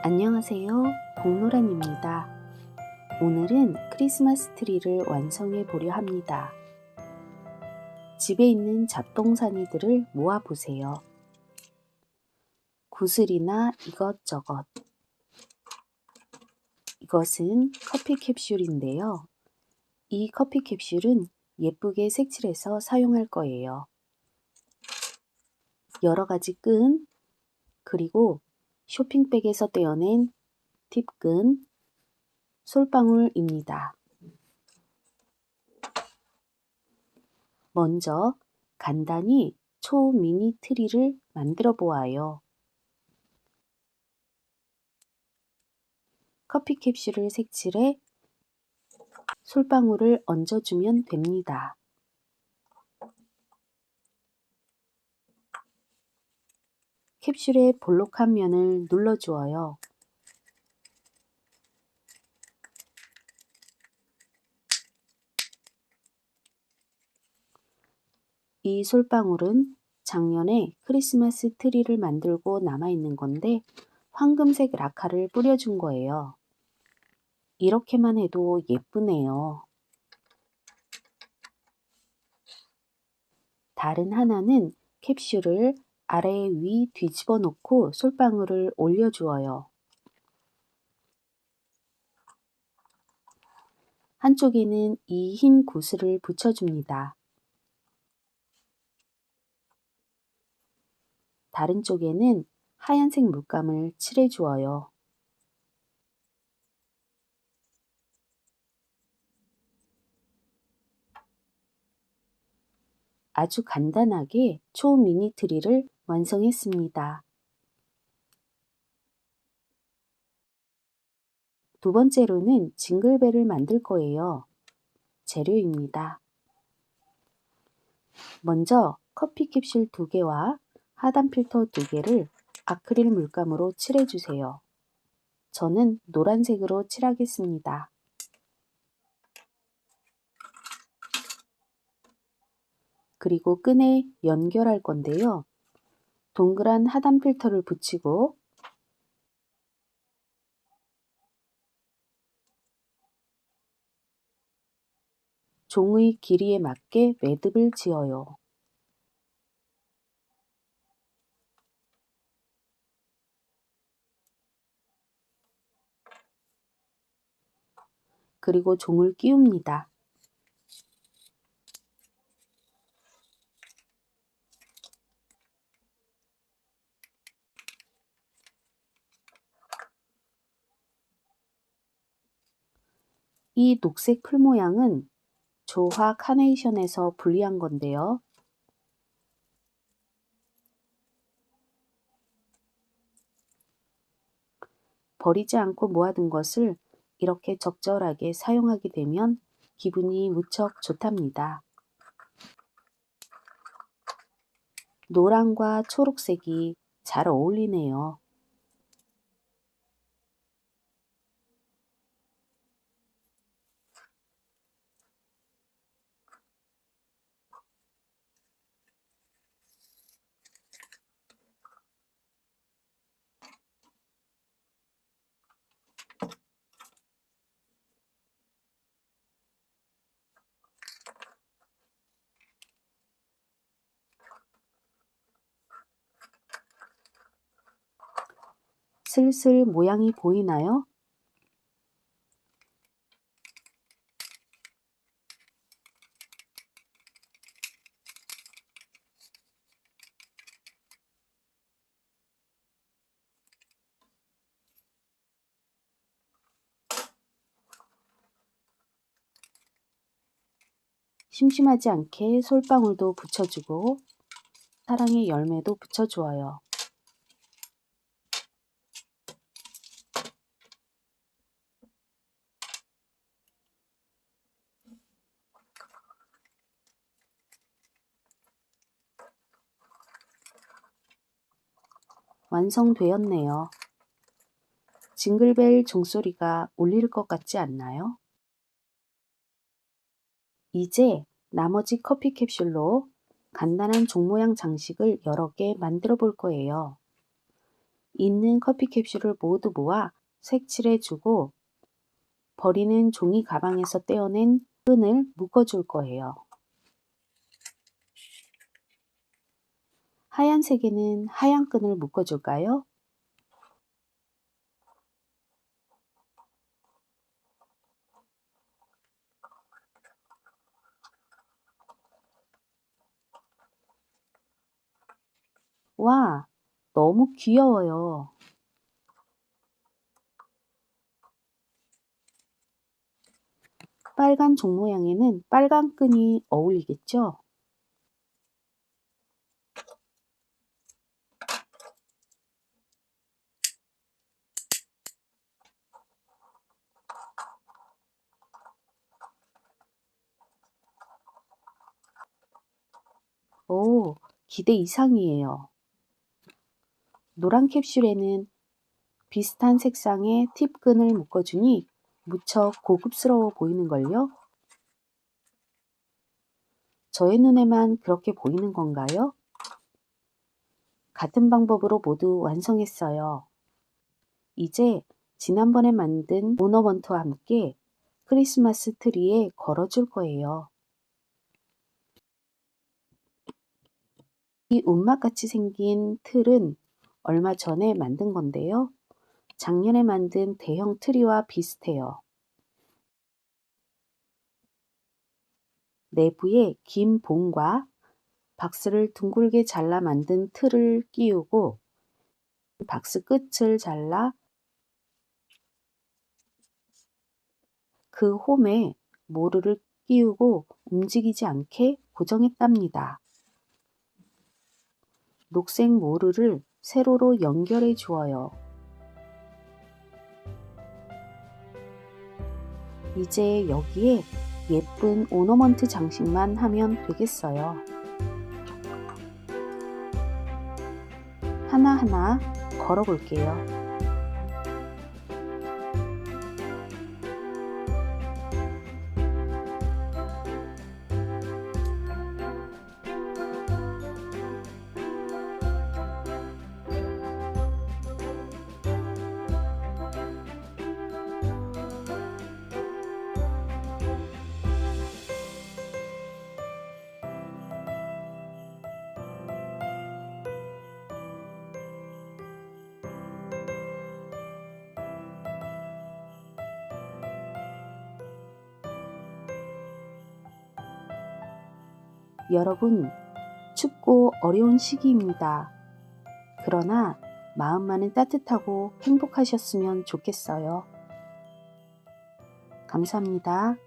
안녕하세요. 복노란입니다. 오늘은 크리스마스 트리를 완성해 보려 합니다. 집에 있는 잡동사니들을 모아 보세요. 구슬이나 이것저것. 이것은 커피 캡슐인데요. 이 커피 캡슐은 예쁘게 색칠해서 사용할 거예요. 여러 가지 끈, 그리고 쇼핑백에서 떼어낸 팁끈, 솔방울입니다. 먼저 간단히 초미니 트리를 만들어 보아요. 커피 캡슐을 색칠해 솔방울을 얹어주면 됩니다. 캡슐의 볼록한 면을 눌러주어요. 이 솔방울은 작년에 크리스마스 트리를 만들고 남아있는 건데 황금색 라카를 뿌려준 거예요. 이렇게만 해도 예쁘네요. 다른 하나는 캡슐을 아래 위 뒤집어 놓고 솔방울을 올려주어요. 한쪽에는 이 흰 구슬을 붙여줍니다. 다른 쪽에는 하얀색 물감을 칠해 주어요. 아주 간단하게 초미니 트리를 완성했습니다. 두 번째로는 징글벨을 만들 거예요. 재료입니다. 먼저 커피 캡슐 2개와 하단 필터 2개를 아크릴 물감으로 칠해주세요. 저는 노란색으로 칠하겠습니다. 그리고 끈에 연결할 건데요. 동그란 하단 필터를 붙이고 종의 길이에 맞게 매듭을 지어요. 그리고 종을 끼웁니다. 이 녹색 풀 모양은 조화 카네이션에서 분리한 건데요. 버리지 않고 모아둔 것을 이렇게 적절하게 사용하게 되면 기분이 무척 좋답니다. 노랑과 초록색이 잘 어울리네요. 슬슬 모양이 보이나요? 심심하지 않게 솔방울도 붙여주고 사랑의 열매도 붙여주어요. 완성되었네요. 징글벨 종소리가 울릴 것 같지 않나요? 이제 나머지 커피 캡슐로 간단한 종 모양 장식을 여러 개 만들어 볼 거예요. 있는 커피 캡슐을 모두 모아 색칠해주고 버리는 종이 가방에서 떼어낸 끈을 묶어줄 거예요. 하얀색에는 하얀 끈을 묶어줄까요? 와, 너무 귀여워요. 빨간 종 모양에는 빨간 끈이 어울리겠죠? 오, 기대 이상이에요. 노란 캡슐에는 비슷한 색상의 팁끈을 묶어주니 무척 고급스러워 보이는걸요? 저의 눈에만 그렇게 보이는 건가요? 같은 방법으로 모두 완성했어요. 이제 지난번에 만든 오너먼트와 함께 크리스마스 트리에 걸어줄 거예요. 이 운막같이 생긴 틀은 얼마 전에 만든 건데요. 작년에 만든 대형 트리와 비슷해요. 내부에 긴 봉과 박스를 둥글게 잘라 만든 틀을 끼우고 박스 끝을 잘라 그 홈에 모루를 끼우고 움직이지 않게 고정했답니다. 녹색 모루를 세로로 연결해 주어요. 이제 여기에 예쁜 오너먼트 장식만 하면 되겠어요. 하나하나 걸어 볼게요. 여러분, 춥고 어려운 시기입니다. 그러나 마음만은 따뜻하고 행복하셨으면 좋겠어요. 감사합니다.